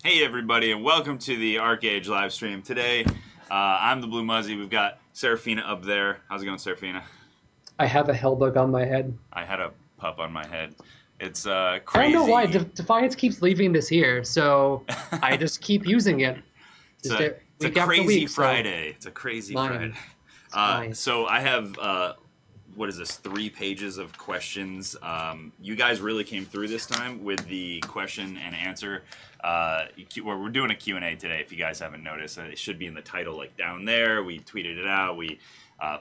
Hey everybody, and welcome to the ArcheAge live stream. Today, I'm the Blue Muzzy. We've got Serafina up there. How's it going, Serafina? I have a hellbug on my head. I had a pup on my head. It's crazy. I don't know why. Defiance keeps leaving this here, so I just keep using it. It's a crazy Friday. It's a crazy Friday. So I have, what is this, 3 pages of questions. You guys really came through this time with the question and answer. We're doing a Q&A today, if you guys haven't noticed. It should be in the title, like down there. We tweeted it out. We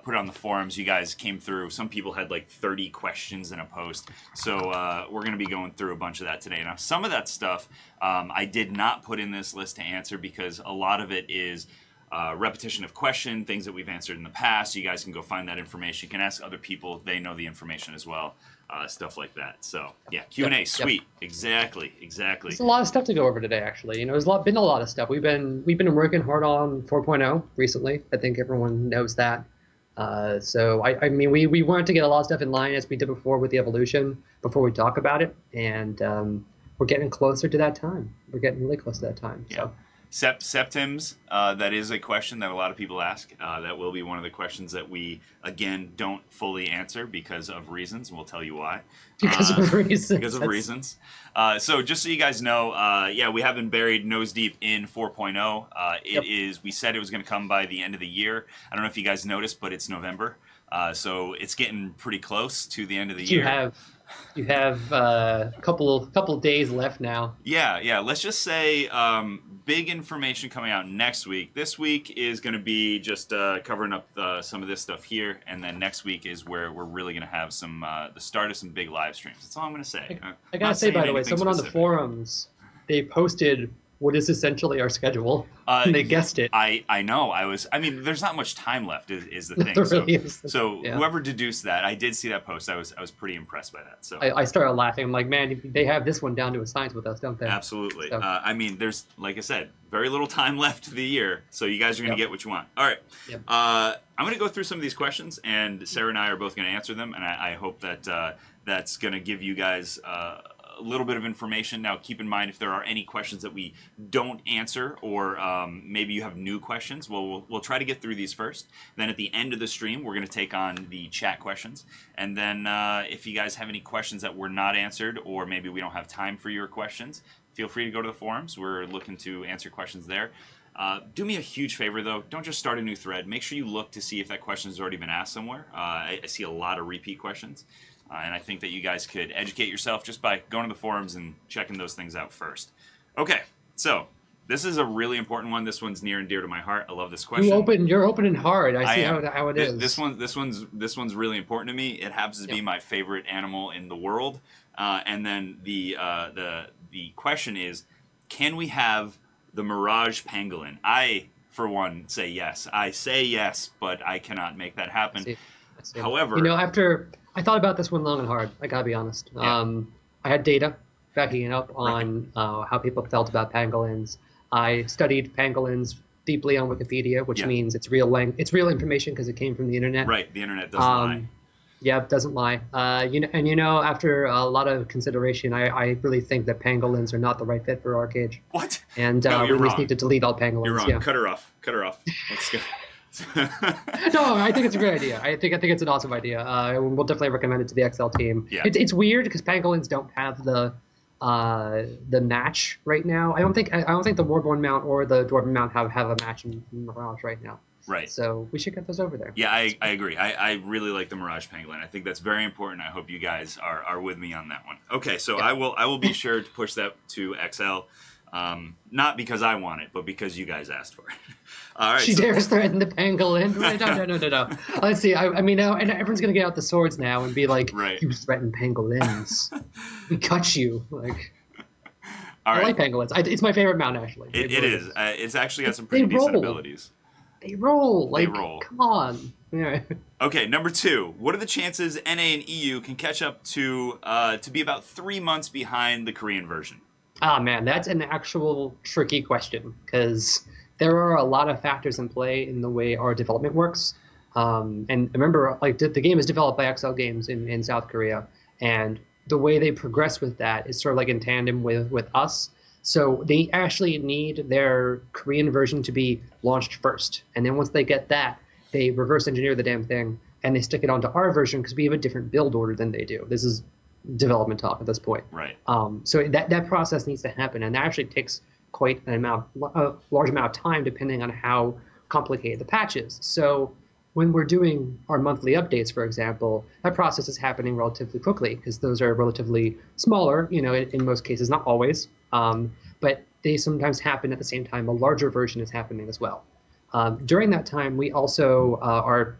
put it on the forums. You guys came through. Some people had like 30 questions in a post. So we're going to be going through a bunch of that today. Now, some of that stuff I did not put in this list to answer because a lot of it is repetition of question, things that we've answered in the past. You guys can go find that information. You can ask other people. They know the information as well. Stuff like that. So yeah, Q&A, yep, sweet. Yep. Exactly. There's a lot of stuff to go over today, actually. You know, there's been a lot of stuff. We've been working hard on 4.0 recently. I think everyone knows that. So I mean, we wanted to get a lot of stuff in line as we did before with the evolution before we talk about it, and we're getting closer to that time. We're getting really close to that time. Yeah. So. Septims, that is a question that a lot of people ask. That will be one of the questions that we, again, don't fully answer because of reasons, and we'll tell you why. Because of reasons. Because of reasons. So just so you guys know, yeah, we have been buried nose deep in 4.0. It is, we said it was going to come by the end of the year. I don't know if you guys noticed, but it's November. So it's getting pretty close to the end of the year. You have a couple days left now. Yeah. Let's just say big information coming out next week. This week is going to be just covering up some of this stuff here, and then next week is where we're really going to have some the start of some big live streams. That's all I'm going to say. I gotta say, by the way, someone on the forums, they posted what is essentially our schedule, and they guessed it. I know. I mean, there's not much time left is the thing. Really so yeah. Whoever deduced that, I did see that post. I was pretty impressed by that. So I started laughing. I'm like, man, they have this one down to a science with us, don't they? Absolutely. So. I mean, there's, like I said, very little time left to the year, so you guys are going to get what you want. All right. Yep. I'm going to go through some of these questions, and Sarah and I are both going to answer them, and I hope that that's going to give you guys a little bit of information. Now, keep in mind, if there are any questions that we don't answer, or maybe you have new questions, well, we'll try to get through these first. Then at the end of the stream, we're going to take on the chat questions. And then if you guys have any questions that were not answered, or maybe we don't have time for your questions, feel free to go to the forums. We're looking to answer questions there. Do me a huge favor, though. Don't just start a new thread. Make sure you look to see if that question has already been asked somewhere. I see a lot of repeat questions. And I think that you guys could educate yourself just by going to the forums and checking those things out first. Okay, so this is a really important one. This one's near and dear to my heart. I love this question. You're opening hard. I see how it is. This one's really important to me. It happens to be my favorite animal in the world. And then the question is, can we have the Mirage pangolin? I, for one, say yes. I say yes, but I cannot make that happen. I see. However, you know, I thought about this one long and hard. I gotta be honest. Yeah. I had data backing up on how people felt about pangolins. I studied pangolins deeply on Wikipedia, which means it's real information because it came from the internet. Right, the internet doesn't lie. Yeah, it doesn't lie. After a lot of consideration, I really think that pangolins are not the right fit for ArcheAge. What? And no, we just need to delete all pangolins. You're wrong. Yeah. Cut her off. Let's go. No, I think it's a great idea. I think it's an awesome idea. We'll definitely recommend it to the XL team. Yeah. It's weird because pangolins don't have the match right now. I don't think the Warborn mount or the Dwarven mount have a match in Mirage right now. Right. So we should get those over there. Yeah, I agree. I really like the Mirage pangolin. I think that's very important. I hope you guys are with me on that one. Okay, so yeah. I will be sure to push that to XL. Not because I want it, but because you guys asked for it. All right. She dares threaten the pangolin. No. Let's see. I mean, now and everyone's gonna get out the swords now and be like, "You threaten pangolins. We cut you." Like, all right. I like pangolins. It's my favorite mount, actually. It is. It's actually got some pretty decent abilities. They roll. They roll. Come on. Yeah. Okay, number 2. What are the chances NA and EU can catch up to be about 3 months behind the Korean version? Ah, man, that's an actual tricky question because there are a lot of factors in play in the way our development works. And remember, like the game is developed by XL Games in South Korea, and the way they progress with that is sort of like in tandem with us. So they actually need their Korean version to be launched first. And then once they get that, they reverse engineer the damn thing and they stick it onto our version because we have a different build order than they do. This is development talk at this point. Right. So that process needs to happen, and that actually takes quite a large amount of time depending on how complicated the patch is. So when we're doing our monthly updates, for example, that process is happening relatively quickly because those are relatively smaller, in most cases, not always, but they sometimes happen at the same time. A larger version is happening as well. During that time, we also are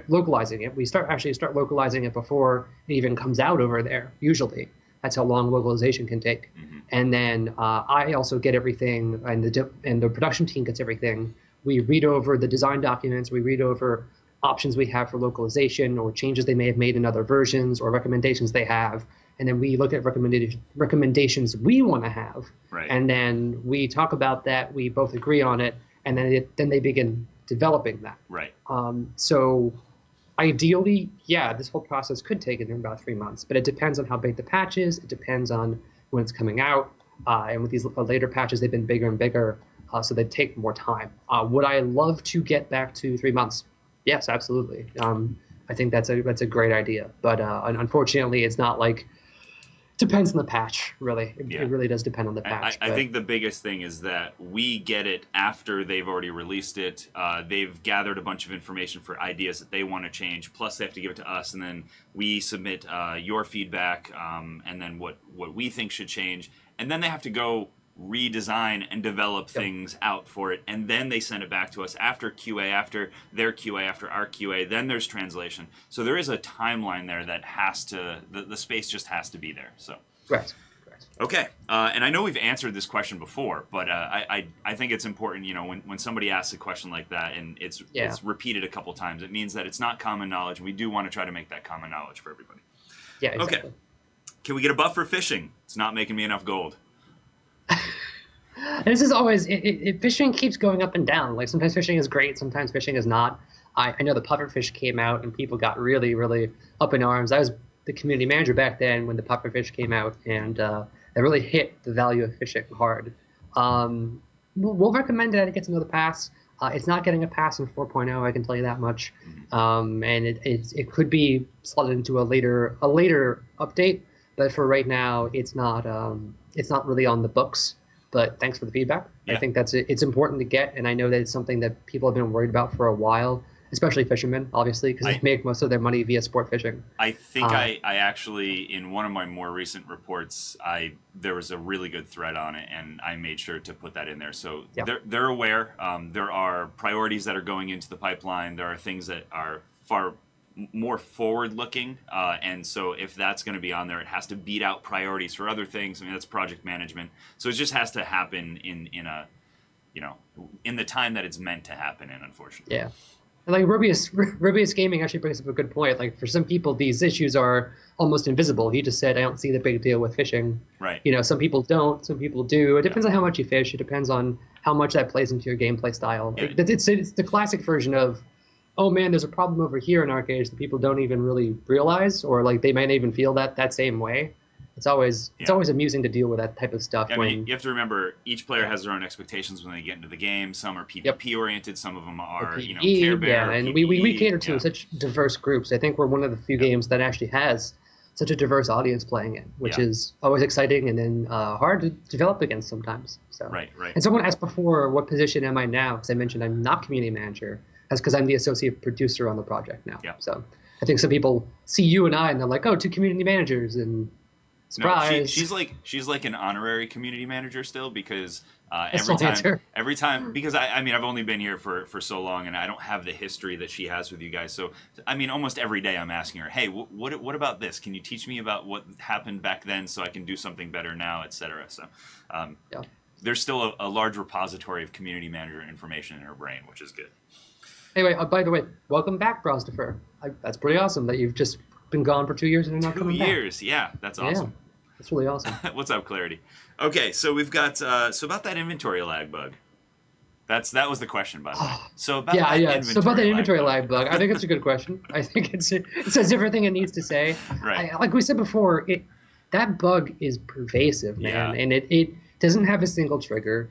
localizing it. We start localizing it before it even comes out over there, usually. That's how long localization can take. Mm-hmm. And then I also get everything, and the production team gets everything. We read over the design documents. We read over options we have for localization or changes they may have made in other versions or recommendations they have. And then we look at recommendations we want to have. Right. And then we talk about that. We both agree on it. And then they begin developing that. Right. So ideally, yeah, this whole process could take about 3 months, but it depends on how big the patch is. It depends on when it's coming out. And with these later patches, they've been bigger and bigger, so they take more time. Would I love to get back to 3 months? Yes, absolutely. I think that's a great idea. But unfortunately, it's not like depends on the patch, really. It really does depend on the patch. I think the biggest thing is that we get it after they've already released it. They've gathered a bunch of information for ideas that they want to change, plus they have to give it to us, and then we submit your feedback and then what we think should change. And then they have to go redesign and develop things out for it, and then they send it back to us after QA, after their QA, after our QA, then there's translation. So there is a timeline there that has to, the space just has to be there. So Right. Okay, and I know we've answered this question before, but I think it's important, when somebody asks a question like that and it's repeated a couple times, it means that it's not common knowledge. We do want to try to make that common knowledge for everybody. Yeah, exactly. Okay, can we get a buff for fishing? It's not making me enough gold. This is always fishing keeps going up and down. Like sometimes fishing is great, sometimes fishing is not. I know the pufferfish came out and people got really, really up in arms. I was the community manager back then when the pufferfish came out, and that really hit the value of fishing hard. We'll recommend that it gets another pass. It's not getting a pass in 4.0, I can tell you that much. And it could be slotted into a later update, but for right now, it's not really on the books. But thanks for the feedback. Yeah. I think it's important to get, and I know that it's something that people have been worried about for a while, especially fishermen, obviously, because they make most of their money via sport fishing. I think I actually, in one of my more recent reports, there was a really good thread on it, and I made sure to put that in there. So they're aware. There are priorities that are going into the pipeline. There are things that are far more forward-looking, and so if that's going to be on there, it has to beat out priorities for other things. I mean, that's project management. So it just has to happen in the time that it's meant to happen in, unfortunately. Yeah. Like Rubius Gaming actually brings up a good point. Like for some people, these issues are almost invisible. He just said, "I don't see the big deal with fishing." Right. Some people don't. Some people do. It depends on how much you fish. It depends on how much that plays into your gameplay style. Yeah. Like, it's the classic version of, oh man, there's a problem over here in ArcheAge that people don't even really realize, or like they might even feel that same way. It's always amusing to deal with that type of stuff. I mean, you have to remember each player has their own expectations when they get into the game. Some are PvP oriented, some of them are Care Bear. Yeah, and we cater to such diverse groups. I think we're one of the few games that actually has such a diverse audience playing it, which is always exciting and then hard to develop against sometimes. So right. And someone asked before, what position am I now? Because I mentioned I'm not community manager. That's because I'm the associate producer on the project now. Yeah. So I think some people see you and I and they're like, oh, 2 community managers, and surprise. No, she's like an honorary community manager still, because every time because I've only been here for so long and I don't have the history that she has with you guys. So I mean, almost every day I'm asking her, hey, what about this? Can you teach me about what happened back then so I can do something better now, etc. So there's still a large repository of community manager information in her brain, which is good. Anyway, by the way, welcome back, Brosdifer. That's pretty awesome that you've just been gone for 2 years and you're not coming back. 2 years, yeah, that's awesome. Yeah, that's really awesome. What's up, Clarity? Okay, so we've got about that inventory lag bug. That was the question, by the way. So about that inventory lag bug, I think it's a good question. I think it says everything it needs to say. Right. Like we said before, that bug is pervasive, man, and doesn't have a single trigger.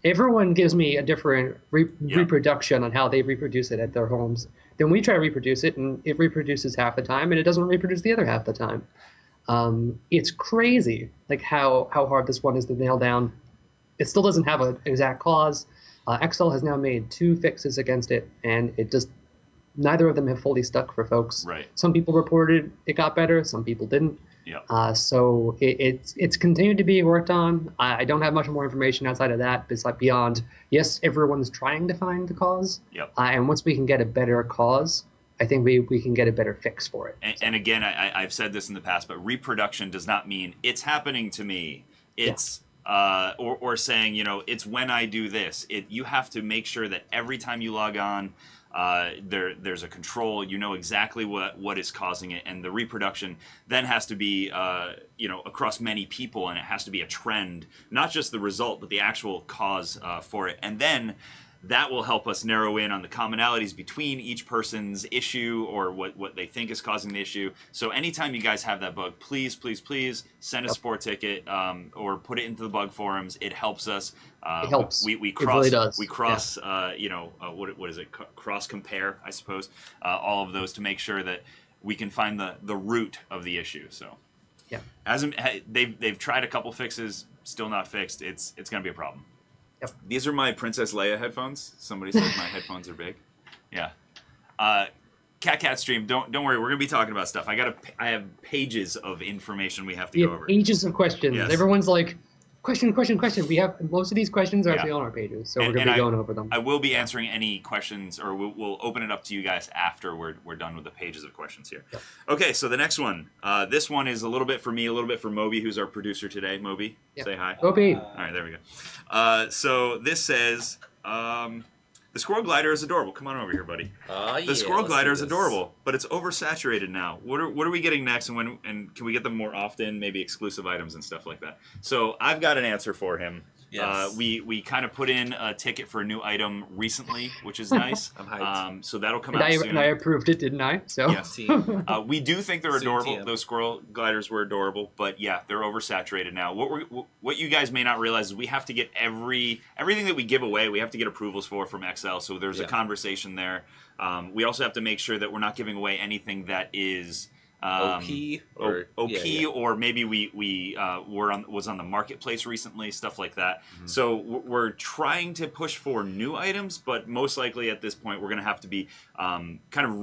Everyone gives me a different reproduction on how they reproduce it at their homes. Then we try to reproduce it, and it reproduces half the time, and it doesn't reproduce the other half the time. It's crazy, like how hard this one is to nail down. It still doesn't have an exact cause. Excel has now made 2 fixes against it, and it just neither of them have fully stuck for folks. Right. Some people reported it got better, some people didn't. Yeah. So it's continued to be worked on. I don't have much more information outside of that. It's like beyond, yes, everyone's trying to find the cause. Yep. And once we can get a better cause, I think we can get a better fix for it. And again, I've said this in the past, but reproduction does not mean it's happening to me. It's or saying, you know, it's when I do this. You have to make sure that every time you log on, there's a control. You know exactly what is causing it, and the reproduction then has to be you know, across many people, and it has to be a trend, not just the result, but the actual cause for it. And then that will help us narrow in on the commonalities between each person's issue or what they think is causing the issue. So anytime you guys have that bug, please, please, please send a support ticket or put it into the bug forums. It helps us. It helps. We cross. It really does. We cross. You know, what is it? Cross compare, I suppose. All of those to make sure that we can find the root of the issue. So yeah, they've tried a couple fixes, still not fixed. It's going to be a problem. Yep. These are my Princess Leia headphones. Somebody said my headphones are big. Yeah. Cat Stream. Don't worry. We're gonna be talking about stuff. I have pages of information we have to go over. Pages of questions. Yes. Everyone's like, question. We have most of these questions are actually on our pages, so we're gonna be going over them. I will be answering any questions, or we'll open it up to you guys after we're done with the pages of questions here. Yep. Okay. So the next one. This one is a little bit for me, a little bit for Moby, who's our producer today. Moby, say hi. Moby. All right. There we go. So this says. The squirrel glider is adorable. Come on over here, buddy. The squirrel glider is adorable, but it's oversaturated now. What are we getting next, and can we get them more often? Maybe exclusive items and stuff like that. So I've got an answer for him. Yes. We kind of put in a ticket for a new item recently, which is nice. I'm hyped. So that'll come out soon. And I approved it, didn't I? So yes. We do think they're adorable. Those squirrel gliders were adorable, but yeah, they're oversaturated now. What you guys may not realize is we have to get everything that we give away. We have to get approvals from XL. So there's a conversation there. We also have to make sure that we're not giving away anything that is. OP or maybe was on the marketplace recently, stuff like that. Mm-hmm. So we're trying to push for new items, but most likely at this point we're going to have to be kind of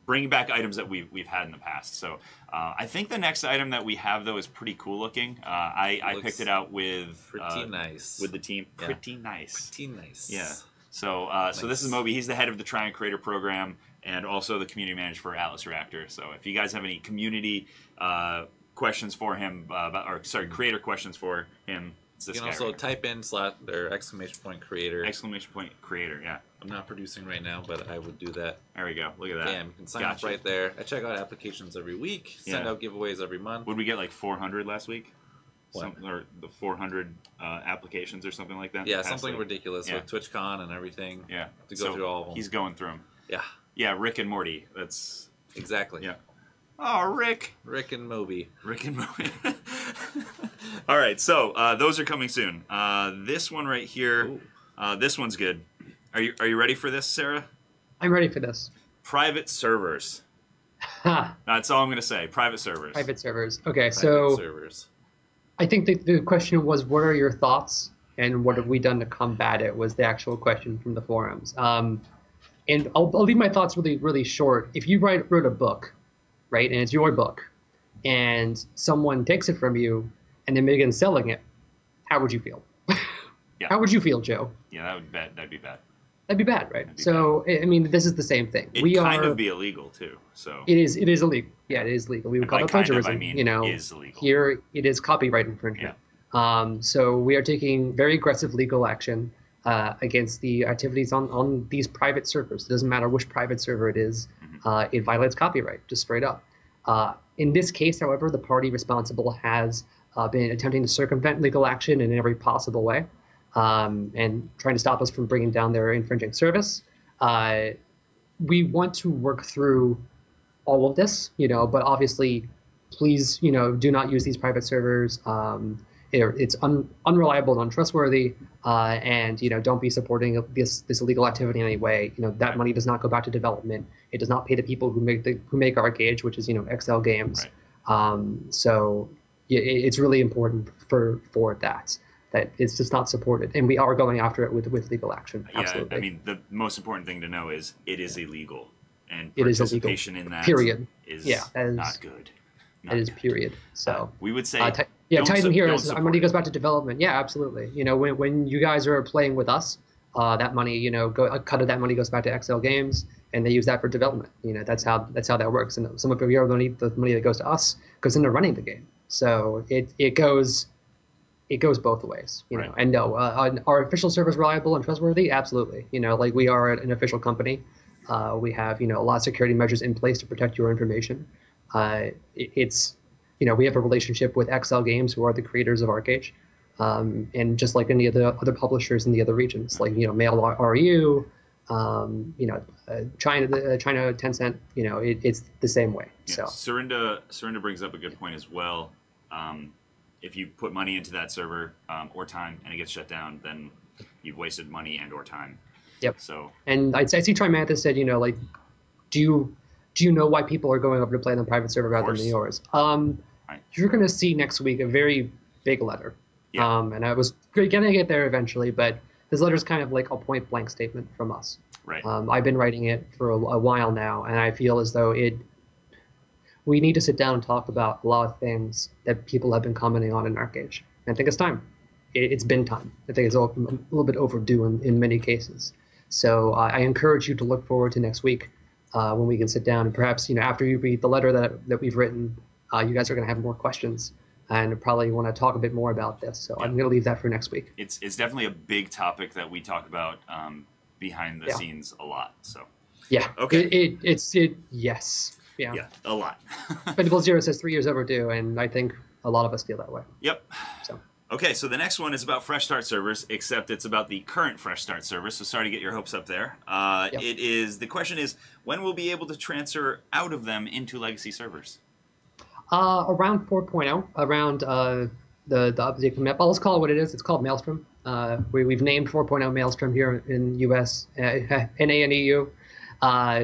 bringing back items that we've had in the past. So I think the next item that we have though is pretty cool looking. I picked it out with nice with the team. Yeah. Pretty nice. Yeah. So so this is Moby. He's the head of the Trion Creator Program and also the community manager for Atlas Reactor. So if you guys have any community questions for him, creator questions for him, it's this you guy can also right type in !creator. !creator, yeah. I'm not producing right now, but I would do that. There we go. Look at that. Bam, you can sign up right there. I check out applications every week, send out giveaways every month. Would we get like 400 last week? Or the 400 applications or something like that? Yeah, something ridiculous with TwitchCon and everything. Yeah. To go through all of them. He's going through them. Yeah. Yeah, Rick and Morty. That's exactly. Yeah. Oh, Rick and Moby. Rick and Moby. All right, so those are coming soon. This one right here, this one's good. Are you ready for this, Sarah? I'm ready for this. Private servers. That's all I'm going to say. Private servers. Private servers. Okay, so servers. I think the question was, what are your thoughts and what have we done to combat it, was the actual question from the forums. And I'll leave my thoughts really, really short. If you wrote a book, right, and it's your book, and someone takes it from you and then begins selling it, how would you feel? Yeah. How would you feel, Joe? Yeah, that'd be bad. That'd be bad, right? So, I mean, this is the same thing. It'd kind of be illegal, too. So it is illegal. Yeah, it is legal. We would call it plagiarism. Is illegal. Here, it is copyright infringement. Yeah. So we are taking very aggressive legal action against the activities on these private servers. It doesn't matter which private server it is. It violates copyright, just straight up. In this case, however, the party responsible has been attempting to circumvent legal action in every possible way. And trying to stop us from bringing down their infringing service. We want to work through all of this, but obviously please, do not use these private servers. It's unreliable and untrustworthy, and don't be supporting this illegal activity in any way. That money does not go back to development. It does not pay the people who make ArcheAge, which is XL Games. Right. So it's really important for that it's just not supported, and we are going after it with legal action. Absolutely. Yeah, I mean, the most important thing to know is it is illegal, and it is participation illegal. in that period. Is not good. That is period. So we would say, Titan here is our money goes back to development. Yeah, absolutely. When you guys are playing with us, that money, a cut of that money goes back to XL Games, and they use that for development. That's how that works. And some of the money that goes to us goes into running the game. So it goes both ways. Right. And no, our official server is reliable and trustworthy. Absolutely. Like we are an official company. We have a lot of security measures in place to protect your information. We have a relationship with XL Games, who are the creators of ArcheAge, and just like any of the other publishers in the other regions, like Mail.ru, China, Tencent, it's the same way. Yeah. So Serinda brings up a good point as well. If you put money into that server or time and it gets shut down, then you've wasted money and or time. Yep. So, and I see Trimanthus said, do you know why people are going over to play on the private server rather than yours? Right. You're going to see next week a very big letter. Yeah. And I was going to get there eventually, but this letter is kind of like a point blank statement from us. Right. I've been writing it for a while now, and I feel as though we need to sit down and talk about a lot of things that people have been commenting on in ArcheAge. And I think it's time. It's been time. I think it's a little bit overdue in many cases. So I encourage you to look forward to next week when we can sit down, and perhaps after you read the letter that we've written, you guys are going to have more questions and probably want to talk a bit more about this. So I'm going to leave that for next week. It's definitely a big topic that we talk about behind the scenes a lot. So yeah, okay, yes, yeah, a lot. Spendable Zero says 3 years overdue, and I think a lot of us feel that way. Yep. So. Okay, so the next one is about Fresh Start servers, except it's about the current Fresh Start servers, so sorry to get your hopes up there. The question is, when we'll be able to transfer out of them into legacy servers? Around 4.0, around the update map. Let's call it what it is. It's called Maelstrom. We've named 4.0 Maelstrom here in US, NA and EU.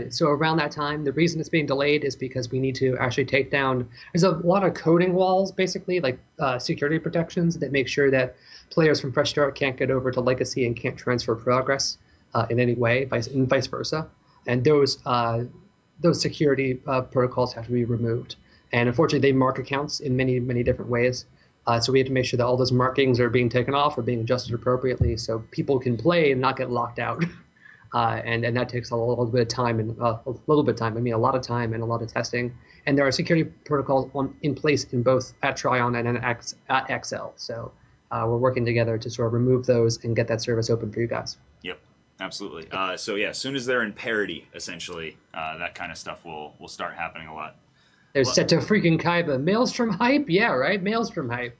So around that time, the reason it's being delayed is because we need to actually take down, there's a lot of coding walls, basically, like security protections that make sure that players from Fresh Start can't get over to Legacy and can't transfer progress in any way, and vice versa. And those security protocols have to be removed. And unfortunately, they mark accounts in many, many different ways. So we have to make sure that all those markings are being taken off or being adjusted appropriately so people can play and not get locked out. And that takes a little bit of time, and a lot of time and a lot of testing. And there are security protocols in place in both at Trion and at XL. So we're working together to sort of remove those and get that service open for you guys. Yep, absolutely. So yeah, as soon as they're in parity, essentially, that kind of stuff will start happening a lot. There's set to freaking Kaiba. Maelstrom Hype? Yeah, right? Maelstrom Hype.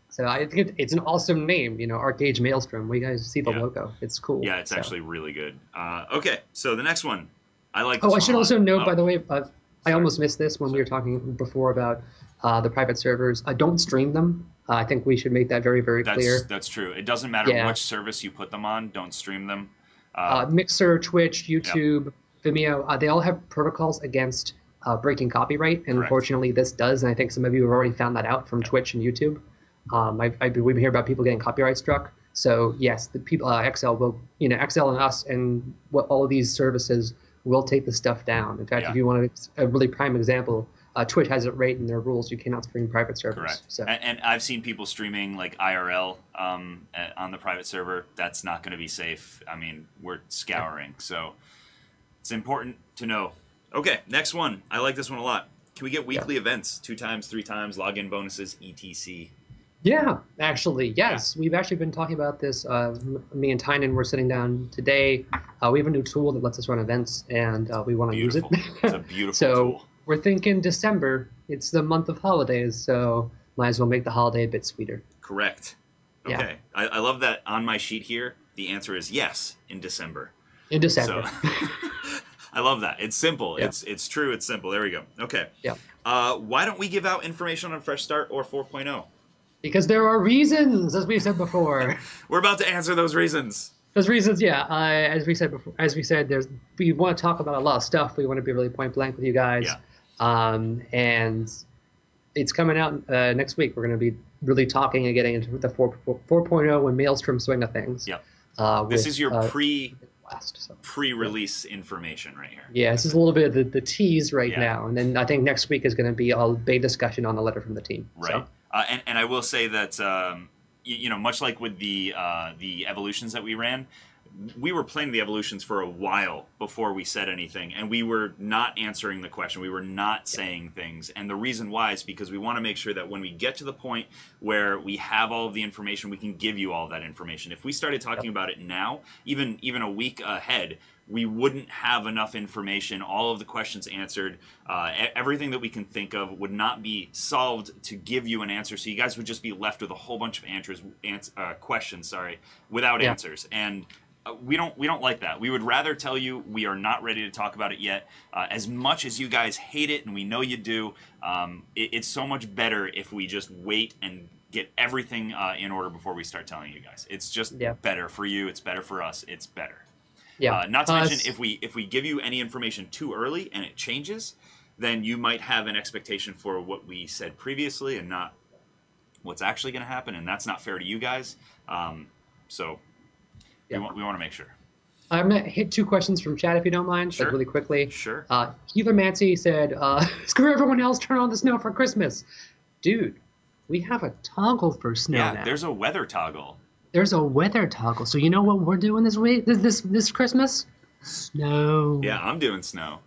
So I think it's an awesome name, ArcheAge Maelstrom. We guys see the logo. It's cool. Yeah, it's actually really good. Okay, so the next one. I like this one. I should also note, by the way, I almost missed this when we were talking before about the private servers. Don't stream them. I think we should make that very, very clear. That's true. It doesn't matter which service you put them on. Don't stream them. Mixer, Twitch, YouTube, Vimeo, they all have protocols against breaking copyright. And unfortunately, this does. And I think some of you have already found that out from Twitch and YouTube. We hear about people getting copyright struck. So yes, the people, XL will, XL and us and all of these services will take the stuff down. In fact, if you want a really prime example, Twitch has it right in their rules. You cannot stream private servers. Correct. So. And I've seen people streaming like IRL on the private server. That's not going to be safe. I mean, we're scouring. So it's important to know. Okay, next one. I like this one a lot. Can we get weekly events? 2 times, 3 times, login bonuses, etc.? Yeah, actually, yes. Yeah. We've actually been talking about this. Me and Tynan were sitting down today. We have a new tool that lets us run events, and we want to use it. It's a beautiful so tool. We're thinking December. It's the month of holidays, so might as well make the holiday a bit sweeter. Correct. Okay. Yeah. I love that on my sheet here. The answer is yes, in December. In December. So, I love that. It's simple. Yeah. It's true. It's simple. There we go. Okay. Yeah. Why don't we give out information on Fresh Start or 4.0? Because there are reasons, as we've said before. We're about to answer those reasons. Those reasons, yeah. As we said before, we want to talk about a lot of stuff. We want to be really point blank with you guys. Yeah. And it's coming out next week. We're going to be really talking and getting into the 4.0 and Maelstrom swing of things. Yep. This is your pre-release so. information right here. Yeah, this is a little bit of the tease right Yeah. now, and then I think next week is going to be a big discussion on the letter from the team. Right. So. And I will say that you know, much like with the evolutions that we ran, we were playing the evolutions for a while before we said anything, and we were not answering the question. We were not saying things, and the reason why is because we want to make sure that when we get to the point where we have all of the information, we can give you all that information. If we started talking about it now, even a week ahead, we wouldn't have enough information, all of the questions answered, everything that we can think of would not be solved to give you an answer. So you guys would just be left with a whole bunch of questions, without answers. And we don't like that. We would rather tell you we are not ready to talk about it yet. As much as you guys hate it, and we know you do, it's so much better if we just wait and get everything in order before we start telling you guys. It's just better for you. It's better for us. It's better. Yeah. Not to mention, if we give you any information too early and it changes, then you might have an expectation for what we said previously and not what's actually going to happen, and that's not fair to you guys. So we want to make sure. I'm going to hit 2 questions from chat if you don't mind, sure. Like really quickly. Sure. Healer Mancy said, screw everyone else, turn on the snow for Christmas. Dude, we have a toggle for snow now. Yeah, there's a weather toggle. There's a weather toggle. So you know what we're doing this week, this Christmas? Snow. Yeah, I'm doing snow.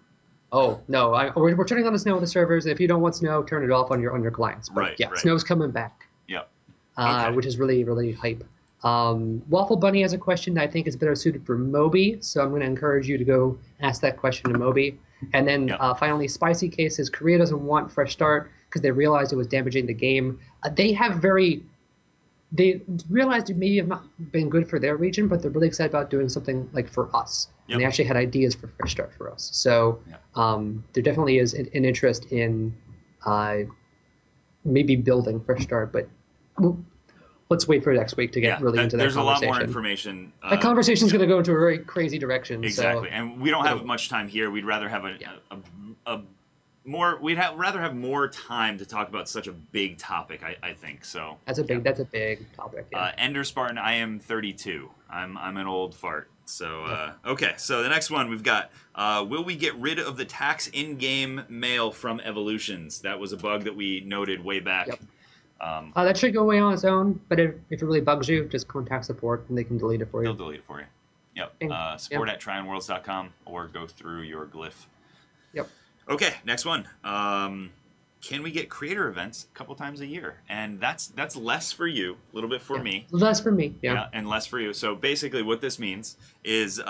Oh no, we're turning on the snow with the servers. And if you don't want snow, turn it off on your clients. But right. Yeah, right. snow's coming back. Yep. Which is really really hype. Waffle Bunny has a question that I think is better suited for Moby, so I'm going to encourage you to go ask that question to Moby. And then finally, Spicy Case says Korea doesn't want Fresh Start because they realized it was damaging the game. They realized it may have not been good for their region, but they're really excited about doing something like for us. Yep. And they actually had ideas for Fresh Start for us. So there definitely is an interest in maybe building Fresh Start, but let's wait for next week to get really into that there's conversation. There's a lot more information. That conversation's going to go into a very crazy direction. Exactly, so, and we don't have much time here. We'd rather have rather have more time to talk about such a big topic. I think so. That's a big topic. Yeah. Ender Spartan, I am 32. I'm an old fart. So okay. So the next one we've got: will we get rid of the tax in-game mail from Evolutions? That was a bug that we noted way back. Yep. That should go away on its own, but if it really bugs you, just contact support and they can delete it for you. They'll delete it for you. Yep. Support at TrionWorlds.com or go through your glyph. Yep. Okay, next one. Can we get creator events a couple times a year? And that's less for you, a little bit for me. Less for me, yeah. And less for you. So basically what this means is we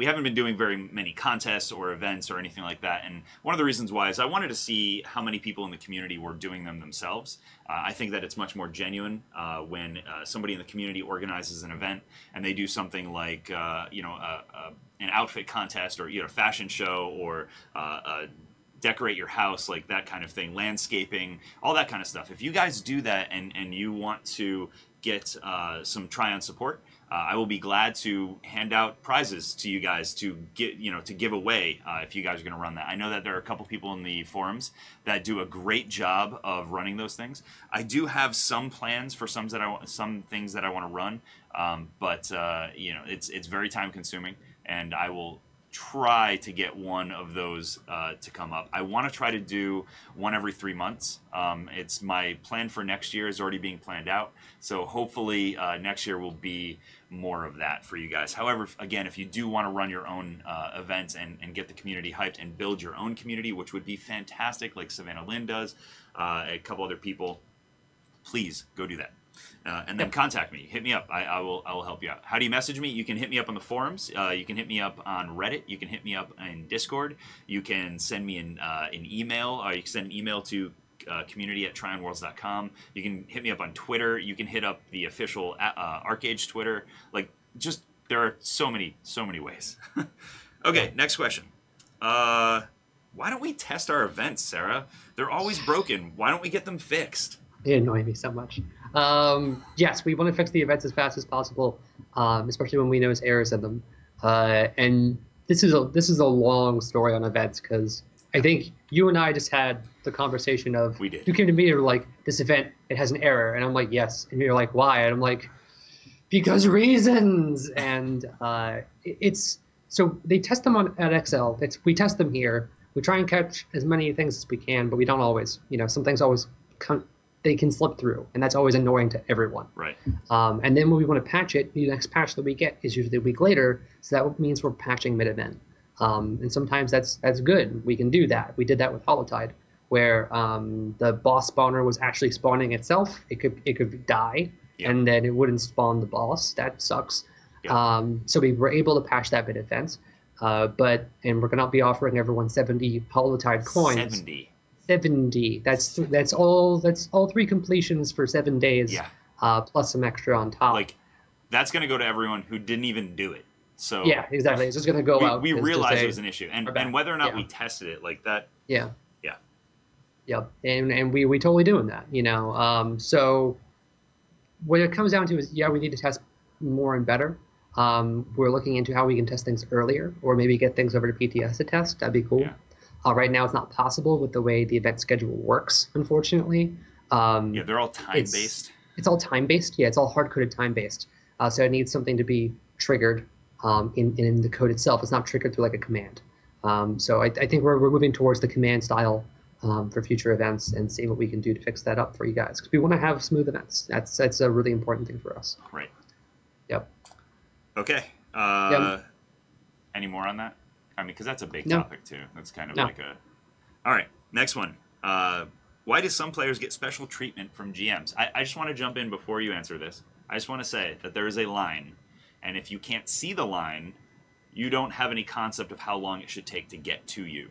haven't been doing very many contests or events or anything like that. And one of the reasons why is I wanted to see how many people in the community were doing them themselves. I think that it's much more genuine when somebody in the community organizes an event and they do something like an outfit contest or fashion show or decorate your house, like that kind of thing, landscaping, all that kind of stuff. If you guys do that and you want to get some Tryon support, I will be glad to hand out prizes to you guys to give away if you guys are going to run that. I know that there are a couple people in the forums that do a great job of running those things. I do have some plans for some things that I want to run, but it's very time consuming, and I will try to get one of those to come up. I want to try to do one every 3 months. It's my plan for next year is already being planned out, so hopefully next year will be more of that for you guys. However, again, if you do want to run your own events and get the community hyped and build your own community, which would be fantastic, like Savannah Lynn does, a couple other people, please go do that. And then contact me. Hit me up. I will help you out. How do you message me? You can hit me up on the forums. You can hit me up on Reddit. You can hit me up in Discord. You can send me an email. You can send an email to community@TrionWorlds.com. You can hit me up on Twitter. You can hit up the official ArcheAge Twitter. Like, just there are so many ways. Okay, next question. Why don't we test our events, Sarah? They're always broken. Why don't we get them fixed? They annoy me so much. Yes, we want to fix the events as fast as possible, especially when we notice errors in them. And this is a long story on events, because I think you and I just had the conversation of, we did. You came to me and were like, this event, it has an error, and I'm like, yes, and you're like, why? And I'm like, because reasons. And it's so they test them at Excel. We test them here. We try and catch as many things as we can, but we don't always. Some things always they can slip through, and that's always annoying to everyone. Right. And then when we want to patch it, the next patch that we get is usually a week later, so that means we're patching mid-event. And sometimes that's good. We can do that. We did that with Holotide, where the boss spawner was actually spawning itself. It could die, yep. And then it wouldn't spawn the boss. That sucks. Yep. So we were able to patch that mid-event. And we're gonna be offering everyone 70 Holotide coins. 70. That's all 3 completions for 7 days. Yeah. Plus some extra on top. Like, that's gonna go to everyone who didn't even do it. So yeah, exactly. It's just gonna go out. We realized it was an issue, and whether or not we tested it like that. Yeah. Yeah. Yep. And we totally doing that. So what it comes down to is, we need to test more and better. We're looking into how we can test things earlier, or maybe get things over to PTS to test. That'd be cool. Yeah. Right now, it's not possible with the way the event schedule works, unfortunately. Yeah, they're all time-based. It's all time-based. Yeah, it's all hard-coded time-based. So it needs something to be triggered in the code itself. It's not triggered through like a command. So I think we're moving towards the command style for future events, and seeing what we can do to fix that up for you guys. Because we want to have smooth events. That's a really important thing for us. Right. Yep. Okay. Any more on that? I mean, because that's a big topic too. That's kind of like a... All right, next one. Why do some players get special treatment from GMs? I just want to jump in before you answer this. I just want to say that there is a line, and if you can't see the line, you don't have any concept of how long it should take to get to you.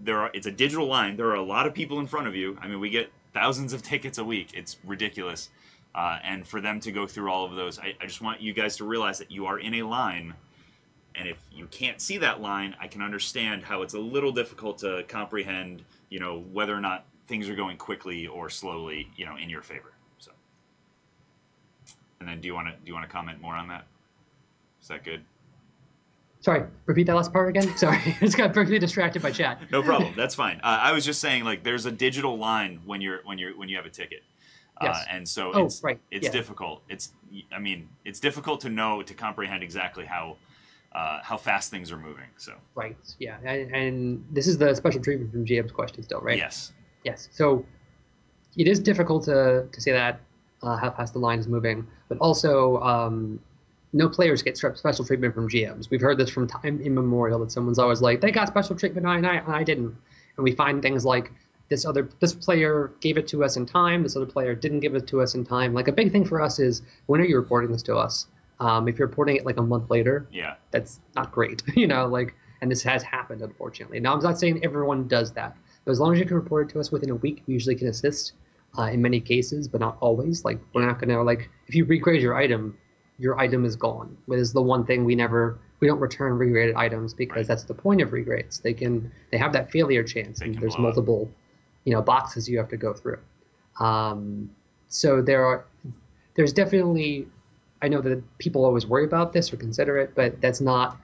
It's a digital line. There are a lot of people in front of you. I mean, we get thousands of tickets a week. It's ridiculous. And for them to go through all of those, I just want you guys to realize that you are in a line. And if you can't see that line, I can understand how it's a little difficult to comprehend, whether or not things are going quickly or slowly, in your favor. So, and then do you want to comment more on that? Is that good? Sorry, repeat that last part again. Sorry, I just got perfectly distracted by chat. No problem. That's fine. I was just saying, like, there's a digital line when you have a ticket. Yes. And so it's difficult. It's difficult to comprehend exactly how fast things are moving. So right, yeah, and this is the special treatment from GM's question still, right? Yes. So it is difficult to say that how fast the line is moving, but also no players get special treatment from GMs. We've heard this from time immemorial, that someone's always like, they got special treatment and I didn't, and we find things like this player gave it to us in time, this other player didn't give it to us in time. Like, a big thing for us is, when are you reporting this to us? If you're reporting it like a month later, that's not great, and this has happened, unfortunately. Now, I'm not saying everyone does that, but as long as you can report it to us within a week, we usually can assist in many cases, but not always. Like, we're not going to, if you regrade your item is gone. It is the one thing we don't return regraded items, because that's the point of regrades. They have that failure chance, and there's multiple, boxes you have to go through. So there's definitely, I know that people always worry about this or consider it, but that's not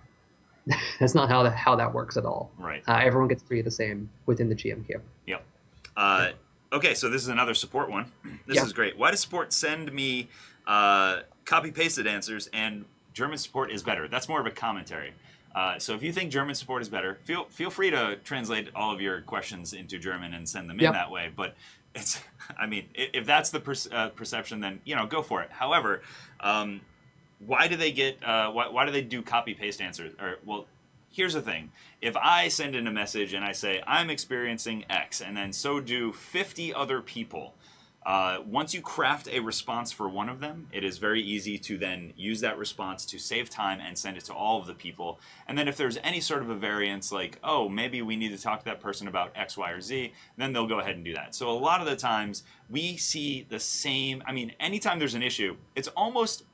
how that works at all. Right. Everyone gets treated the same within the GM queue. Yep. Okay, so this is another support one. This is great. Why does support send me copy-pasted answers and German support is better? That's more of a commentary. So if you think German support is better, feel free to translate all of your questions into German and send them in that way. But if that's the perception, then go for it. However, why do they get? Why do they do copy-paste answers? Well, here's the thing. If I send in a message and I say, I'm experiencing X, and then so do 50 other people, once you craft a response for one of them, it is very easy to then use that response to save time and send it to all of the people. And then if there's any sort of a variance, like, oh, maybe we need to talk to that person about X, Y, or Z, then they'll go ahead and do that. So a lot of the times we see the same, anytime there's an issue, it's almost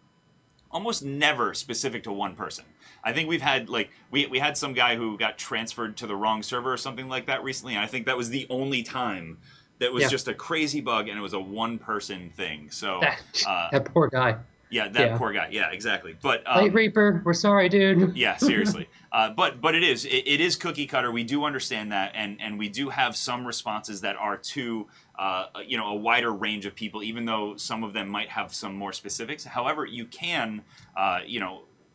almost never specific to one person. I think we've had like we had some guy who got transferred to the wrong server or something like that recently, and I think that was the only time that was just a crazy bug, and it was a one-person thing. So that poor guy. Yeah, that poor guy. Yeah, exactly. But Light Reaper, we're sorry, dude. Yeah, seriously. But it is cookie cutter. We do understand that, and we do have some responses that are to a wider range of people, even though some of them might have some more specifics. However, you can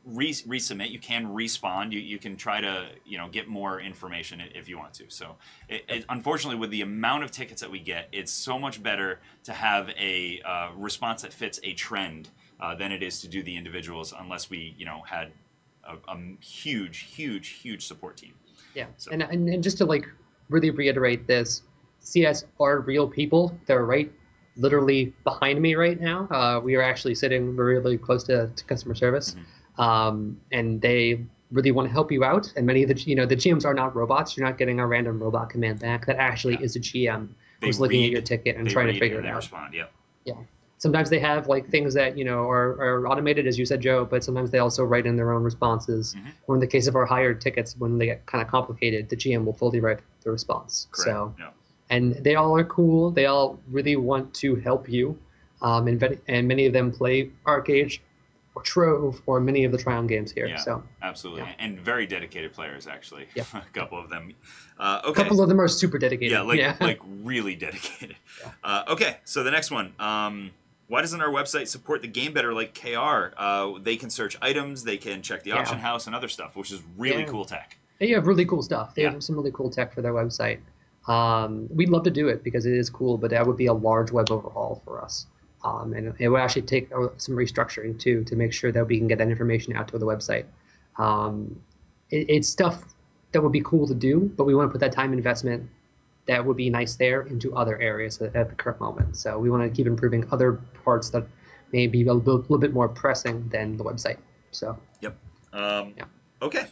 resubmit. You can respond. You can try to get more information if you want to. So unfortunately, with the amount of tickets that we get, it's so much better to have a response that fits a trend than it is to do the individuals, unless we had a huge support team. Yeah, so. and just to like really reiterate this, CS are real people. They're literally behind me right now. We are actually sitting really close to customer service. And they really want to help you out. And many of the the GMs are not robots. You're not getting a random robot command back. That actually is a GM who's looking at your ticket and trying to figure it out. Respond. Yep. Yeah. Sometimes they have like things that are automated, as you said, Joe. But sometimes they also write in their own responses. Or in the case of our hired tickets, when they get kind of complicated, the GM will fully write the response. Correct. So, and they all are cool. They all really want to help you. And many of them play ArcheAge or Trove or many of the Trion games here. Yeah, so absolutely, and very dedicated players actually. Yeah. A couple of them. Okay. A couple of them are super dedicated. Yeah, like really dedicated. Yeah. Okay, so the next one. Why doesn't our website support the game better like KR? They can search items, they can check the auction house and other stuff, which is really cool tech. They have really cool stuff. They have some really cool tech for their website. We'd love to do it because it is cool, but that would be a large web overhaul for us. And it would actually take some restructuring too to make sure that we can get that information out to the website. It's stuff that would be cool to do, but we want to put that time investment that would be nice there into other areas at the current moment. So we want to keep improving other parts that may be a little bit more pressing than the website. So. Yep. Okay.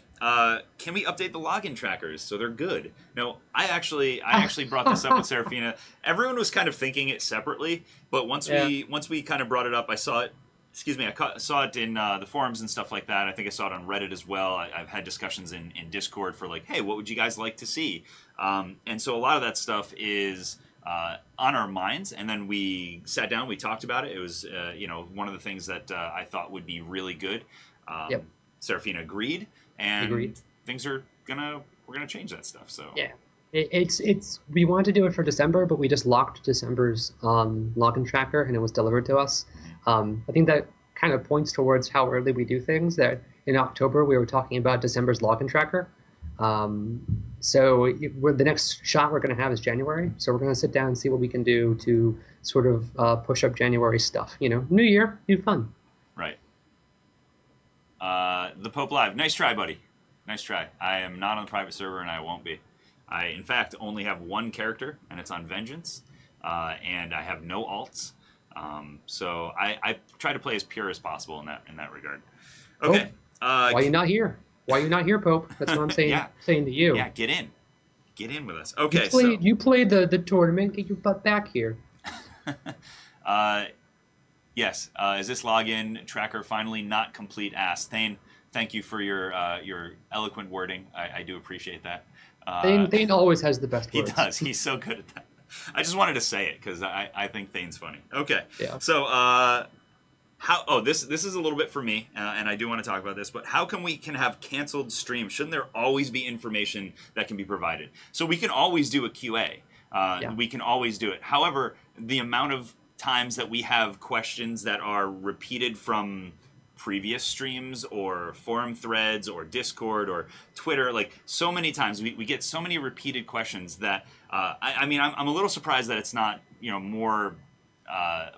Can we update the login trackers so they're good? No, I actually brought this up with Serafina. Everyone was kind of thinking it separately, but once we kind of brought it up, I saw it. Excuse me, I saw it in the forums and stuff like that. I think I saw it on Reddit as well. I've had discussions in Discord for like, hey, what would you guys like to see? And so a lot of that stuff is on our minds, and then we sat down, we talked about it. It was one of the things that I thought would be really good. Serafina agreed. And things are we're gonna change that stuff. So yeah, it's we wanted to do it for December, but we just locked December's login tracker, and it was delivered to us. I think that kind of points towards how early we do things. That in October we were talking about December's login tracker. So the next shot we're going to have is January. So we're going to sit down and see what we can do to sort of push up January stuff. New year, new fun. Right. The Pope Live. Nice try, buddy. Nice try. I am not on the private server, and I won't be. I, in fact, only have one character, and it's on Vengeance, and I have no alts. So I try to play as pure as possible in that regard. Okay. Why are you not here? Why are you not here, Pope? That's what I'm saying. Saying to you. Yeah, get in with us. Okay. You played the tournament. Get your butt back here. Yes. Is this login tracker finally not complete? Ass Thane. Thank you for your eloquent wording. I do appreciate that. Thane always has the best words. He does. He's so good at that. I just wanted to say it because I think Thane's funny. Okay. Yeah. So this is a little bit for me, and I do want to talk about this. But how come we can have canceled streams? Shouldn't there always be information that can be provided? So we can always do a QA. We can always do it. However, the amount of times that we have questions that are repeated from previous streams or forum threads or Discord or Twitter, like so many times we get so many repeated questions that I'm a little surprised that it's not more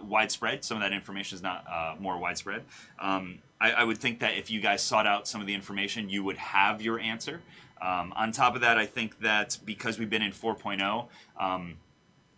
widespread. Some of that information is not more widespread. I would think that if you guys sought out some of the information, you would have your answer. On top of that, I think that because we've been in 4.0,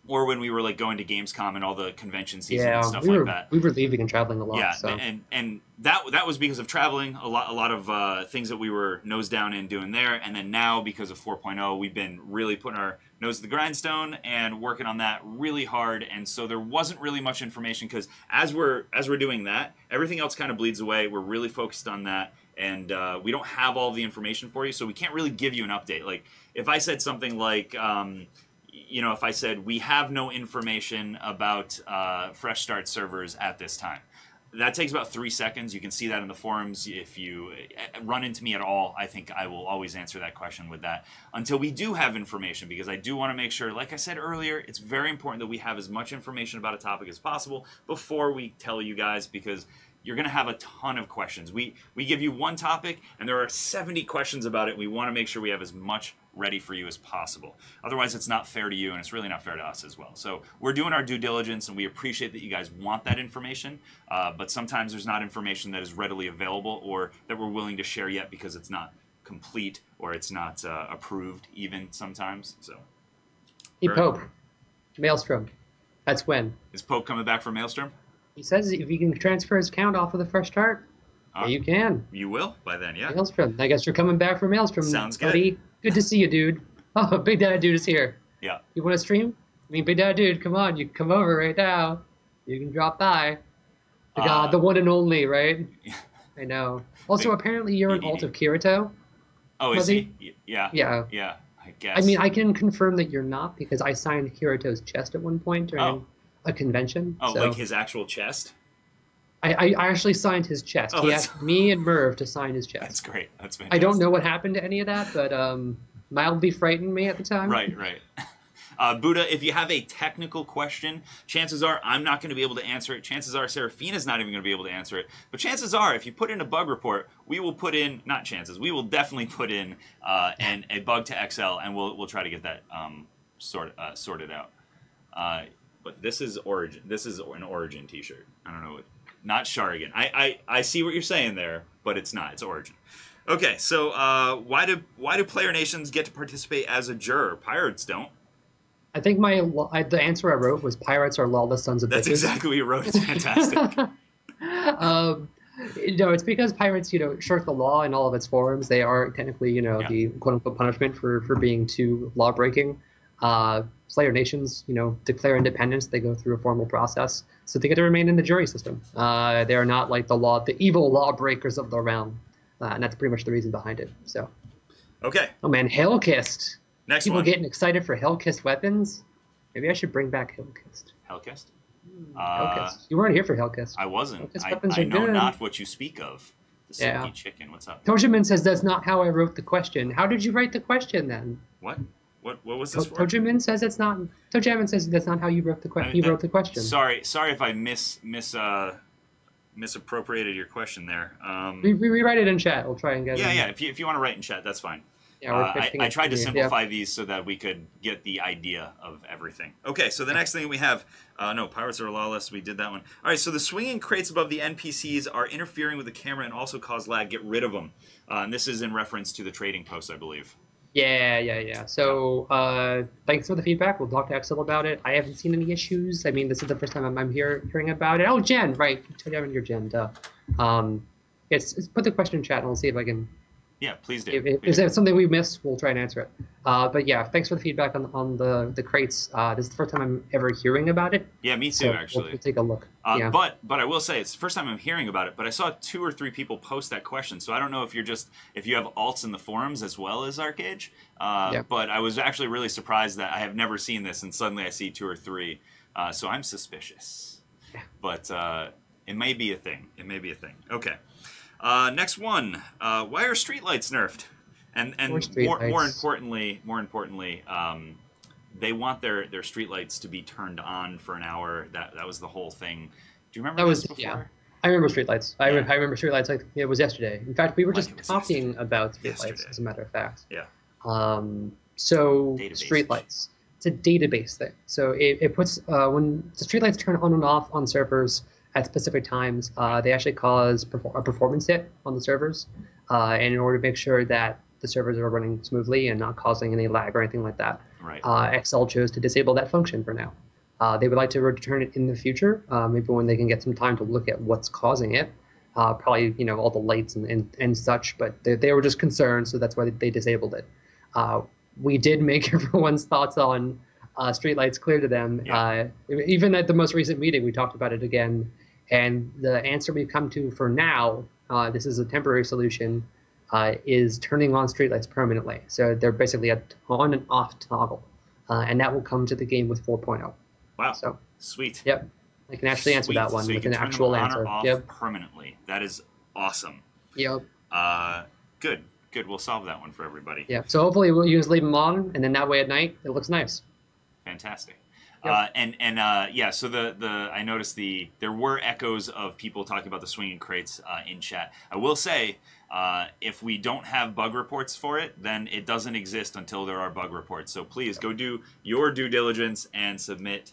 or when we were like going to Gamescom and all the convention season and stuff like that. We were leaving and traveling a lot. Yeah, so. and that was because of traveling, a lot of things that we were nose down in doing there, and then now because of 4.0, we've been really putting our nose to the grindstone and working on that really hard. And so there wasn't really much information because as we're doing that, everything else kind of bleeds away. We're really focused on that, and we don't have all the information for you, so we can't really give you an update. Like if I said something like. You know, if I said we have no information about Fresh Start servers at this time, that takes about 3 seconds. You can see that in the forums. If you run into me at all, I think I will always answer that question with that until we do have information, because I do want to make sure, like I said earlier, it's very important that we have as much information about a topic as possible before we tell you guys, because you're going to have a ton of questions. We give you one topic, and there are 70 questions about it. We want to make sure we have as much ready for you as possible. Otherwise, it's not fair to you, and it's really not fair to us as well. So we're doing our due diligence, and we appreciate that you guys want that information, but sometimes there's not information that is readily available or that we're willing to share yet because it's not complete or it's not approved even sometimes. So. Hey, Pope. Maelstrom. That's when. Is Pope coming back from Maelstrom? He says if you can transfer his account off of the Fresh Start, yeah, you can. You will by then, yeah. Maelstrom. I guess you're coming back from Maelstrom. Sounds good. Buddy. Good to see you, dude. Oh, Big Dad Dude is here. Yeah. You want to stream? I mean, Big Dad Dude, come on. You can come over right now. You can drop by. The one and only, right? I know. Also, apparently you're an alt of Kirito. Oh, is he? Yeah. Yeah. Yeah, I guess. I mean, I can confirm that you're not because I signed Kirito's chest at one point during a convention. Oh, so. Like his actual chest? I actually signed his chest. He asked me and Merv to sign his chest. That's great. That's fantastic. I don't know what happened to any of that, but mildly frightened me at the time. Right. Buddha, if you have a technical question, chances are I'm not going to be able to answer it. Chances are Seraphina's not even going to be able to answer it. But chances are, if you put in a bug report, we will put in, not chances, we will definitely put in a bug to Excel, and we'll try to get that sorted out. But this is Origin. This is an Origin t-shirt. I don't know what. Not Sharigan. I see what you're saying there, but it's not. It's Origin. Okay, so why do player nations get to participate as a juror? Pirates don't. I think the answer I wrote was pirates are lawless sons of bitches. That's exactly what you wrote. It's fantastic. It's because pirates, shirk the law in all of its forms. They are technically, the quote-unquote punishment for being too law-breaking. Player nations, declare independence. They go through a formal process, so they get to remain in the jury system. They are not like the evil lawbreakers of the realm, and that's pretty much the reason behind it. So, okay. Oh man, Hellkist. Next People one. getting excited for Hellkist weapons. Maybe I should bring back Hellkist. Hellkist? Hellkist. You weren't here for Hellkist. I wasn't. Hellkist I know good. Not what you speak of. The silky chicken. What's up? Tojiman says that's not how I wrote the question. How did you write the question then? What? What was this for? Tojiman says it's not. Tojiman says that's not how you wrote the question. He wrote the question. Sorry if I misappropriated your question there. We rewrite it in chat. We'll try and get. Yeah. If you want to write in chat, that's fine. Yeah, I tried to simplify these so that we could get the idea of everything. Okay, so the next thing we have, no, pirates are lawless. We did that one. All right, so the swinging crates above the NPCs are interfering with the camera and also cause lag. Get rid of them. And this is in reference to the trading post, I believe. Yeah. So thanks for the feedback. We'll talk to Axel about it. I haven't seen any issues. I mean, this is the first time I'm hearing about it. Oh, Jen, right. You're Jen, duh. It's put the question in chat, and we'll see if I can... Yeah, please do. If there's something we missed, we'll try and answer it. But yeah, thanks for the feedback on the crates. This is the first time I'm ever hearing about it. Yeah, me too, so actually. We'll take a look. But I will say, it's the first time I'm hearing about it, but I saw 2 or 3 people post that question, so I don't know if you have alts in the forums as well as ArcheAge. But I was actually really surprised that I have never seen this, and suddenly I see 2 or 3. So I'm suspicious. Yeah. But it may be a thing. Okay. Next one. Why are streetlights nerfed? And more importantly, they want their streetlights to be turned on for an hour. That was the whole thing. Do you remember this before? Yeah. I remember streetlights. I remember streetlights like it was yesterday. In fact, we were just talking about streetlights, as a matter of fact. Yeah. So streetlights. It's a database thing. So it puts when the streetlights turn on and off on servers at specific times, they actually cause a performance hit on the servers. And in order to make sure that the servers are running smoothly and not causing any lag or anything like that. Right. XL chose to disable that function for now. They would like to return it in the future, maybe when they can get some time to look at what's causing it. Probably, all the lights and such, but they were just concerned, so that's why they disabled it. We did make everyone's thoughts on streetlights clear to them. Yeah. Even at the most recent meeting, we talked about it again, and the answer we've come to for now, this is a temporary solution, is turning on streetlights permanently. So they're basically a on and off toggle, and that will come to the game with 4.0. Wow. So sweet. Yep. I can actually answer that one with an actual answer. Yep. Permanently. That is awesome. Yep. Good. We'll solve that one for everybody. Yeah. So hopefully we'll just leave them on, and then that way at night it looks nice. Fantastic. Yep. Yeah. So I noticed there were echoes of people talking about the swinging crates in chat. I will say, if we don't have bug reports for it, then it doesn't exist until there are bug reports. So please go do your due diligence and submit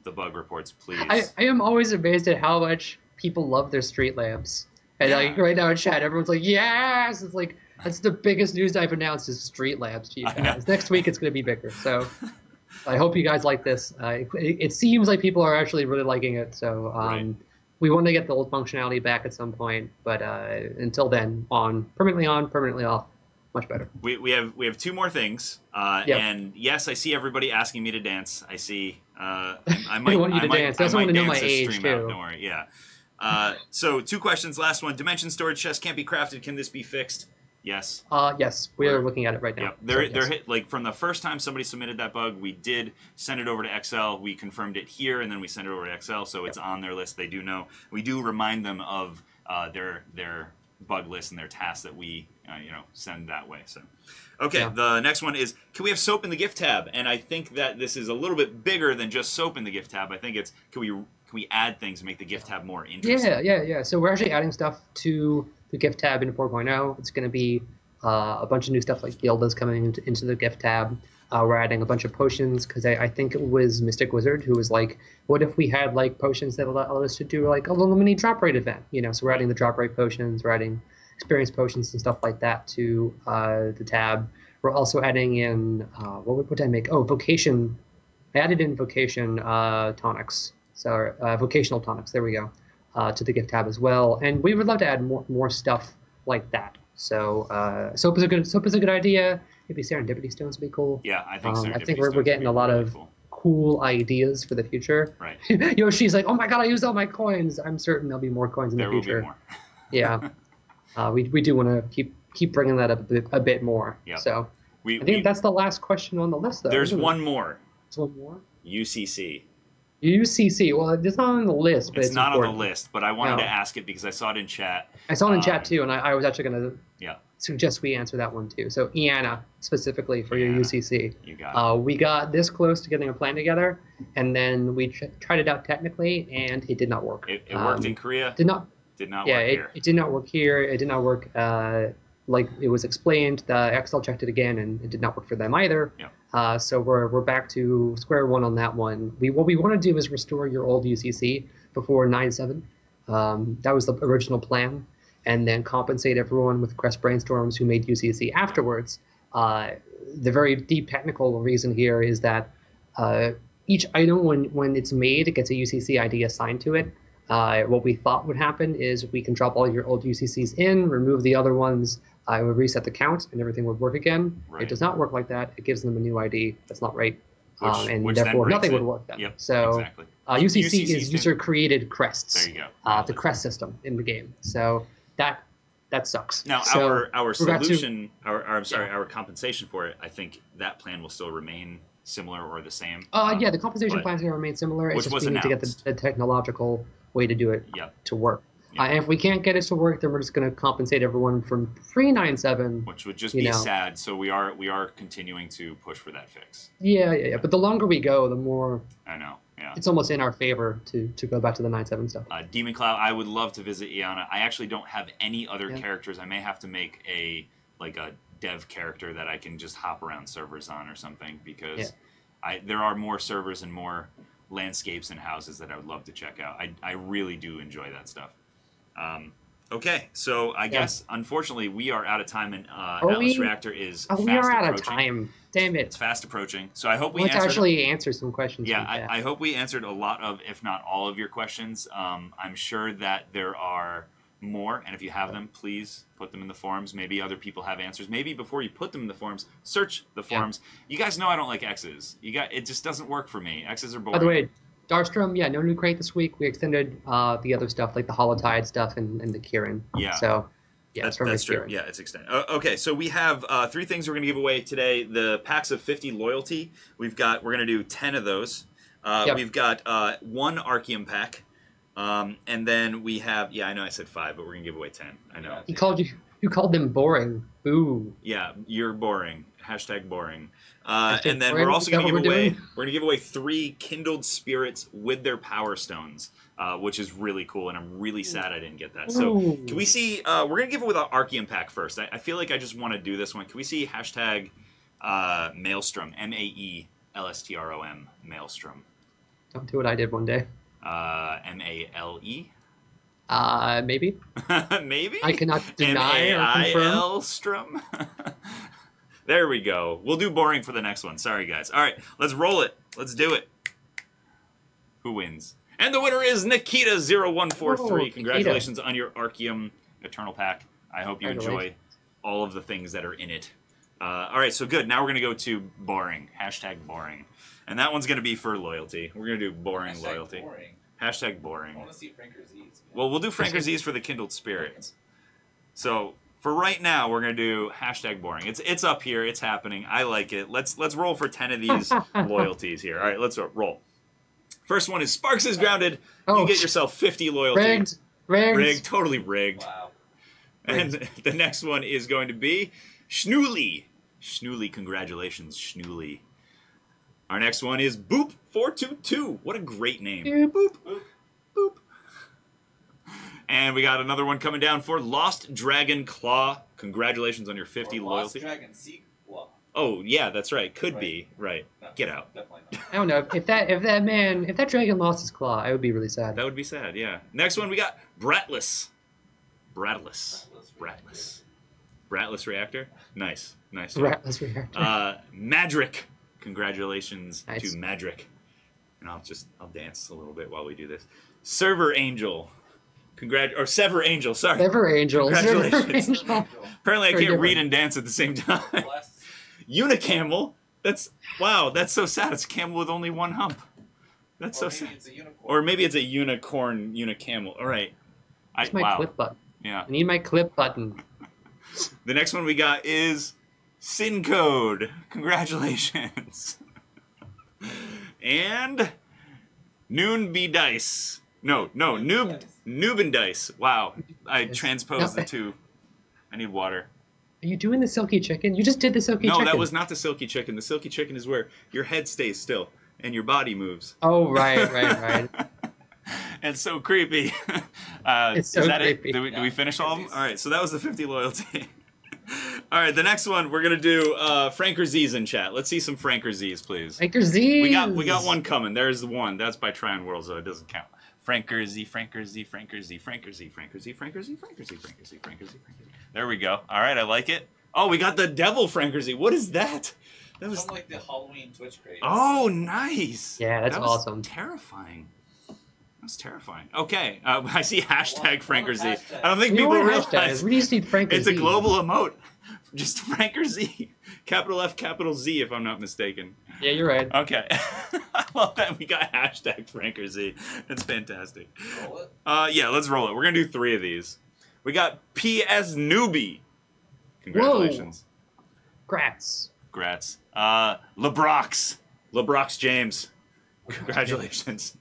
the bug reports, please. I am always amazed at how much people love their street lamps. And like right now in chat, everyone's like, yes! It's like, that's the biggest news I've announced is street lamps to you guys. Next week it's going to be bigger. So I hope you guys like this. It seems like people are actually really liking it. So Right. We want to get the old functionality back at some point. But until then, permanently off. Much better. We have two more things, and yes, I see everybody asking me to dance. I see. I might want you to dance. They also want to know my age too. Don't worry. Yeah. So 2 questions. Last one. Dimension storage chests can't be crafted. Can this be fixed? Yes. Yes, we are looking at it right now. Yep. They're hit, like from the first time somebody submitted that bug, we did send it over to XL. We confirmed it here, and then we sent it over to XL, so it's on their list. They do know. We do remind them of their bug list and their tasks that we send that way. So, okay, Yeah. The next one is, can we have soap in the gift tab? And I think that this is a little bit bigger than just soap in the gift tab. I think it's can we add things to make the gift tab more interesting? Yeah. So we're actually adding stuff to the gift tab in 4.0. It's going to be a bunch of new stuff like Gilda's coming into the gift tab. We're adding a bunch of potions because I think it was Mystic Wizard who was like, what if we had like potions that allow us to do like a little mini drop rate event? So we're adding the drop rate potions, we're adding experience potions and stuff like that to the tab. We're also adding in, what did I make? Oh, vocation. I added in vocation tonics. So vocational tonics, there we go, to the gift tab as well. And we would love to add more stuff like that. So soap is a good idea. Maybe serendipity stones would be cool. Yeah, I think serendipity I think we're getting a lot of cool ideas for the future. Right. Yoshi's like, oh my god, I used all my coins. I'm certain there'll be more coins in the future. There will be more. Yeah. We do want to keep bringing that up a bit more. Yep. So I think that's the last question on the list, though. There's one more. There's one more. UCC. UCC. Well, it's not on the list, but it's not important. on the list. But I wanted to ask it because I saw it in chat. I saw it in chat too, and I was actually going to suggest we answer that one too. So Iana, specifically for your UCC. You got it. We got this close to getting a plan together, and then we tried it out technically, and it did not work. It worked in Korea. Did not work here. It did not work here. It did not work like it was explained. The XL checked it again, and it did not work for them either. Yeah. So we're back to square one on that one. What we want to do is restore your old UCC before 9.7. That was the original plan, and then compensate everyone with Crest Brainstorms who made UCC afterwards. The very deep technical reason here is that each item, when it's made, it gets a UCC ID assigned to it. What we thought would happen is we can drop all your old UCCs in, remove the other ones, it would reset the count, and everything would work again. Right. It does not work like that. It gives them a new ID. That's not right. Which therefore, nothing would work then. Yep, so exactly. UCC is user-created crests. There you go. The crest system in the game. So that sucks. Now, so our solution, our compensation for it, I think that plan will still remain similar or the same. The compensation plan is going to remain similar. It's just we need to get the technological way to do it to work. And if we can't get it to work, then we're just going to compensate everyone from pre-9.7. Which would just be sad. So we are continuing to push for that fix. Yeah. But the longer we go, the more I know. Yeah. It's almost in our favor to go back to the 9.7 stuff. Demon Cloud, I would love to visit Iana. I actually don't have any other characters. I may have to make a dev character that I can just hop around servers on or something because there are more servers and more landscapes and houses that I would love to check out. I really do enjoy that stuff. Okay, so I guess unfortunately we are out of time, and Atlas Reactor is fast we are out approaching. of time. Damn it! It's fast approaching. So I hope we Let's actually answer some questions. Yeah, I hope we answered a lot of, if not all of your questions. I'm sure that there are more, and if you have them, please put them in the forums. Maybe other people have answers. Maybe before you put them in the forums, search the forums. You guys know I don't like X's. It just doesn't work for me. X's are boring. By the way, Darstrom, yeah, no new crate this week. We extended the other stuff like the Holotide stuff and the Kieran. Yeah. So yeah, that's true. Yeah, it's extended. Okay, so we have 3 things we're going to give away today. The packs of 50 loyalty. We're going to do 10 of those. We've got 1 Archeum pack. And then we have, I know I said 5, but we're going to give away 10. I know. You called them boring. Boo. Yeah, you're boring. Hashtag boring. And then we're also going to give away 3 Kindled Spirits with their Power Stones, which is really cool, and I'm really sad I didn't get that. So can we see, we're going to give it with our Archeum pack first. I feel like I just want to do this one. Can we see hashtag Maelstrom, M-A-E-L-S-T-R-O-M, Maelstrom. Don't do what I did one day. M-A-L-E? Maybe. Maybe? I cannot deny or confirm. M-A-I-L-Strom? There we go. We'll do boring for the next one. Sorry, guys. All right, let's roll it. Let's do it. Who wins? And the winner is Nikita0143. Congratulations on your Archeum Eternal Pack. I hope you enjoy all of the things that are in it. All right, so good. Now we're going to go to boring. Hashtag boring. And that one's going to be for loyalty. We're going to do boring loyalty. Boring. Hashtag boring. I want to see Franker Z's. Well, we'll do Franker Z's for the Kindled Spirits. So for right now, we're going to do hashtag boring. It's up here. It's happening. I like it. Let's roll for 10 of these loyalties here. All right, let's roll. First one is Sparks is grounded. You get yourself 50 loyalty. Rigged. Totally rigged. Wow. And the next one is going to be Schnooli. Schnooli, congratulations, Schnooli. Our next one is Boop422. What a great name. Boop. Boop. Boop. And we got another one coming down for Lost Dragon Claw. Congratulations on your 50 loyalty. Lost Dragon Sea Claw. Oh, yeah, that's right. Could be. Right. No, Get out. Definitely not. I don't know. If that dragon lost his claw, I would be really sad. That would be sad, yeah. Next one we got Bratless. Bratless Reactor. Nice. Bratless Reactor. Madrick. Congratulations to Madrick. And I'll dance a little bit while we do this. Server Angel. Sever Angel, sorry. Sever Angel. Congratulations. Apparently I can't read and dance at the same time. Unicamel. That's so sad. It's a camel with only 1 hump. That's so sad. Or maybe it's a unicorn unicamel. All right. That's my clip button. Yeah. I need my clip button. The next one we got is Sin Code. Congratulations. And Noon Be Dice. No, Noob and Dice. Wow. I transposed the two. I need water. Are you doing the silky chicken? You just did the silky chicken. No, that was not the silky chicken. The silky chicken is where your head stays still and your body moves. Oh, right. It's so creepy. It's so creepy. Do we finish all of them? All right, so that was the 50 loyalty. All right, the next one we're gonna do Franker Z's in chat. Let's see some Franker Z's, please. Franker Z's. We got one coming. There's the one. That's by TrionWorlds, so it doesn't count. Franker Z. There we go. All right, I like it. Oh, we got the Devil Franker Z. What is that? That was like the Halloween Twitch crate. Oh, nice. Yeah, that's awesome. Terrifying. That's terrifying. Okay, I see hashtag Franker Z. I don't think people realize. We just need Franker Z. It's a global emote. Just Franker Z. Capital F, capital Z, if I'm not mistaken. Yeah, you're right. Okay. I love that we got hashtag Franker Z. It's fantastic. Roll it? Yeah, let's roll it. We're going to do 3 of these. We got PS Newbie. Congratulations. Whoa. Grats. LeBrox James. Congratulations.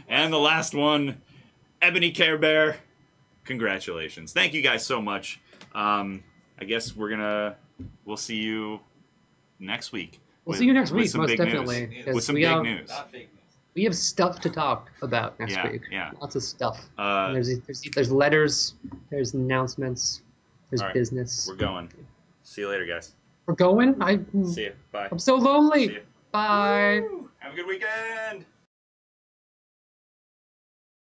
And the last one, Ebony Care Bear. Congratulations. Thank you guys so much. I guess we'll see you next week. We'll see you next week, most definitely. With some big news. Not fake news. We have stuff to talk about next week. Yeah. Lots of stuff. There's letters, there's announcements, there's business. We're going. See you later, guys. We're going? See you. Bye. I'm so lonely. See you. Bye. Woo! Have a good weekend.